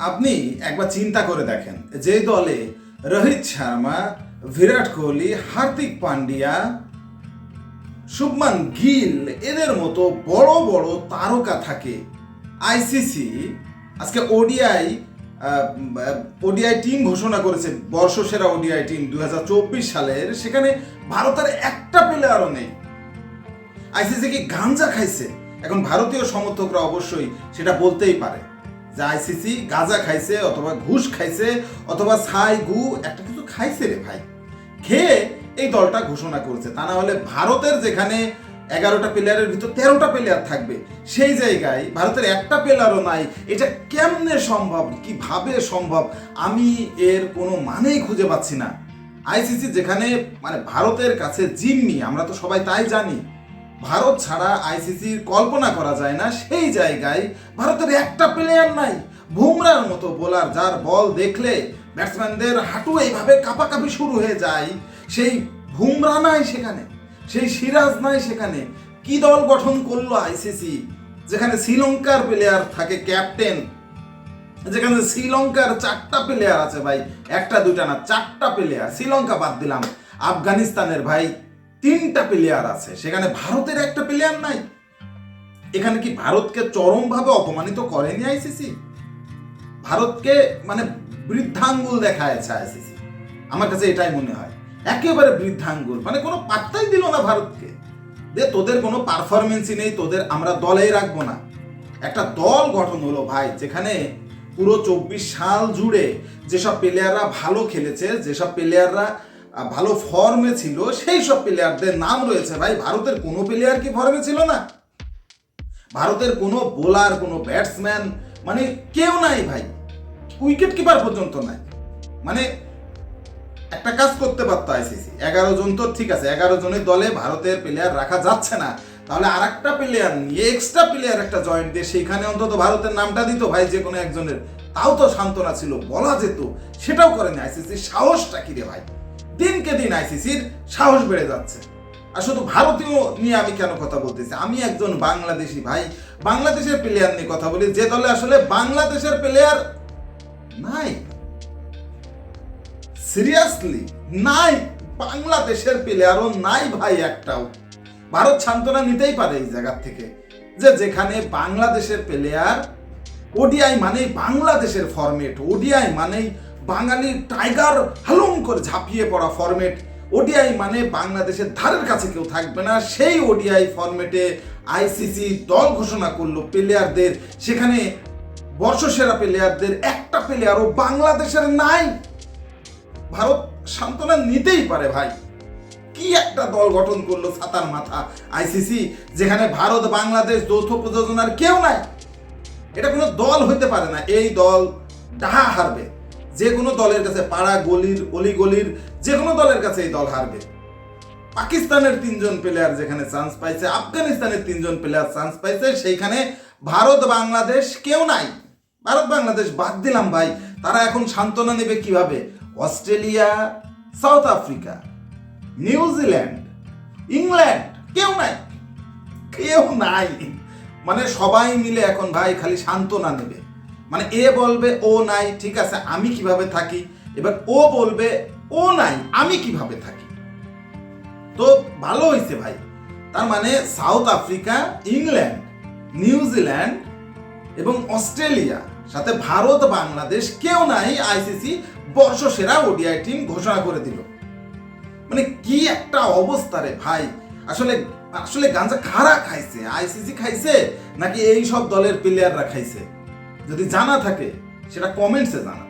আপনি একবার চিন্তা করে দেখেন, যে দলে রোহিত শর্মা, বিরাট কোহলি, হার্দিক পান্ডিয়া, শুভমান গিল এদের মতো বড় বড় তারকা থাকে, আইসিসি আজকে ওডিআই টিম ঘোষণা করেছে, বর্ষসেরা ওডিআই টিম 2024 সালের। সেখানে ভারতের একটা প্লেয়ারও নেই। আইসিসি কি গাঞ্জা খাইছে? এখন ভারতীয় সমর্থকরা অবশ্যই সেটা বলতেই পারে যে আইসিসি গাঁজা খাইছে, অথবা ঘুষ খাইছে, অথবা ছাই গু একটা কিছু খাইছে রে ভাই, খেয়ে এই দলটা ঘোষণা করেছে। তা না হলে ভারতের যেখানে 11টা প্লেয়ারের ভিতর 13টা প্লেয়ার থাকবে, সেই জায়গায় ভারতের একটা প্লেয়ারও নাই। এটা কেমনে সম্ভব, কিভাবে সম্ভব? আমি এর কোনো মানেই খুঁজে পাচ্ছি না। আইসিসি যেখানে মানে ভারতের কাছে জিম্মি, আমরা তো সবাই তাই জানি, ভারত ছাড়া আইসিসির কল্পনা করা যায় না, সেই জায়গায় ভারতের একটা প্লেয়ার নাই। বুমরার মতো বোলার, যার বল দেখলে ব্যাটসম্যানদের হাঁটু এইভাবে কাঁপাকাঁপি শুরু হয়ে যায়, সেই বুমরা নাই সেখানে, সেই সিরাজ নাই সেখানে। কি দল গঠন করলো আইসিসি, যেখানে শ্রীলঙ্কার প্লেয়ার থাকে ক্যাপ্টেন, যেখানে শ্রীলঙ্কার 4টা প্লেয়ার আছে ভাই, একটা দুটা না, 4টা প্লেয়ার। শ্রীলঙ্কা বাদ দিলাম, আফগানিস্তানের ভাই 3টা প্লেয়ার আছে, সেখানে ভারতের একটা প্লেয়ার নাই। এখানে কি ভারতকে চরমভাবে অপমানিত করেনি আইসিসি? ভারতকে মানে বৃদ্ধাঙ্গুল দেখায়ছে আইসিসি, আমার কাছে এটাই মনে হয়। একেবারে বৃদ্ধাঙ্গুল, মানে কোনো পাত্তাই দিল না ভারতকে, যে তোদের কোনো পারফরমেন্সই নেই, তোদের আমরা দলেই রাখবো না। একটা দল গঠন হলো ভাই, যেখানে পুরো 24 সাল জুড়ে যেসব প্লেয়াররা ভালো খেলেছে, যেসব প্লেয়াররা ভালো ফর্মে ছিল, সেই সব প্লেয়ারদের নাম রয়েছে ভাই। ভারতের কোনো প্লেয়ার কি ফর্মে ছিল না? ভারতের কোনো বোলার, কোনো ব্যাটসম্যান মানে কেউ নাই ভাই, উইকেট কিপার পর্যন্ত নাই। মানে একটা কাজ করতে পারতো আইসিসি, 11 জন তো ঠিক আছে, 11 জনের দলে ভারতের প্লেয়ার রাখা যাচ্ছে না, তাহলে আর একটা প্লেয়ার নিয়ে এক্সট্রা প্লেয়ার একটা জয়েন্ট দিয়ে সেখানে অন্তত ভারতের নামটা দিত ভাই, যে কোনো একজনের, তাও তো সান্ত্বনা ছিল, বলা যেত। সেটাও করেনি আইসিসি। সাহসটা কি রে ভাই? দিনকে দিন আইসিসির সাহস বেড়ে যাচ্ছে। আর শুধু ভারতীয় নিয়ে আমি কেন কথা বলতেছি, আমি একজন বাংলাদেশি ভাই, বাংলাদেশের প্লেয়ার নিয়ে কথা বলি, যে দলে আসলে বাংলাদেশের প্লেয়ার নাই, সিরিয়াসলি নাই, বাংলাদেশের প্লেয়ারও নাই ভাই একটাও। ভারত সান্ত্বনা নিতেই পারে এই জায়গা থেকে, যে যেখানে বাংলাদেশের প্লেয়ার, ওডিআই মানেই বাংলাদেশের ফরম্যাট, ওডিআই মানেই বাঙালি টাইগার হালুম করে ঝাঁপিয়ে পড়া ফরম্যাট, ওডিআই মানে বাংলাদেশের ধারের কাছে কেউ থাকবে না, সেই ওডিআই ফরম্যাটে আইসিসি দল ঘোষণা করলো প্লেয়ারদের, সেখানে বর্ষসেরা প্লেয়ারদের একটা প্লেয়ারও বাংলাদেশের নাই। ভারত সান্ত্বনা নিতেই পারে ভাই। কি একটা দল গঠন করলো ছাতার মাথা আইসিসি, যেখানে ভারত বাংলাদেশ যৌথ প্রযোজনার কেউ নাই। এটা কোনো দল হইতে পারে না। এই দল ডাহা হারবে, যে কোনো দলের কাছে, পাড়া গলির অলিগলির যে কোনো দলের কাছে এই দল হারবে। পাকিস্তানের 3জন প্লেয়ার যেখানে চান্স পাইছে, আফগানিস্তানের 3জন প্লেয়ার চান্স পাইছে, সেইখানে ভারত বাংলাদেশ কেউ নাই। ভারত বাংলাদেশ বাদ দিলাম ভাই, তারা এখন সান্ত্বনা নেবে কিভাবে? Australia, south Africa, New Zealand, England, কেউ নাই, কেউ নাই। মানে সবাই মিলে এখন ভাই খালি সান্ত্বনা নেবে। মানে এ বলবে ও নাই, ঠিক আছে আমি কিভাবে থাকি, এবার ও বলবে ও নাই আমি কিভাবে থাকি। তো ভালো হয়েছে ভাই, তার মানে সাউথ আফ্রিকা, ইংল্যান্ড, নিউজিল্যান্ড এবং অস্ট্রেলিয়া, সাথে ভারত বাংলাদেশ কেউ নাই। আইসিসি বর্ষসেরা ওডিআই টিম ঘোষণা করে দিল। মানে কি একটা অবস্থা রে ভাই। আসলে আসলে গাঞ্জা কারা খাইছে? আইসিসি খাইছে নাকি এই সব দলের প্লেয়াররা খাইছে? যদি জানা থাকে সেটা কমেন্টসে জানা।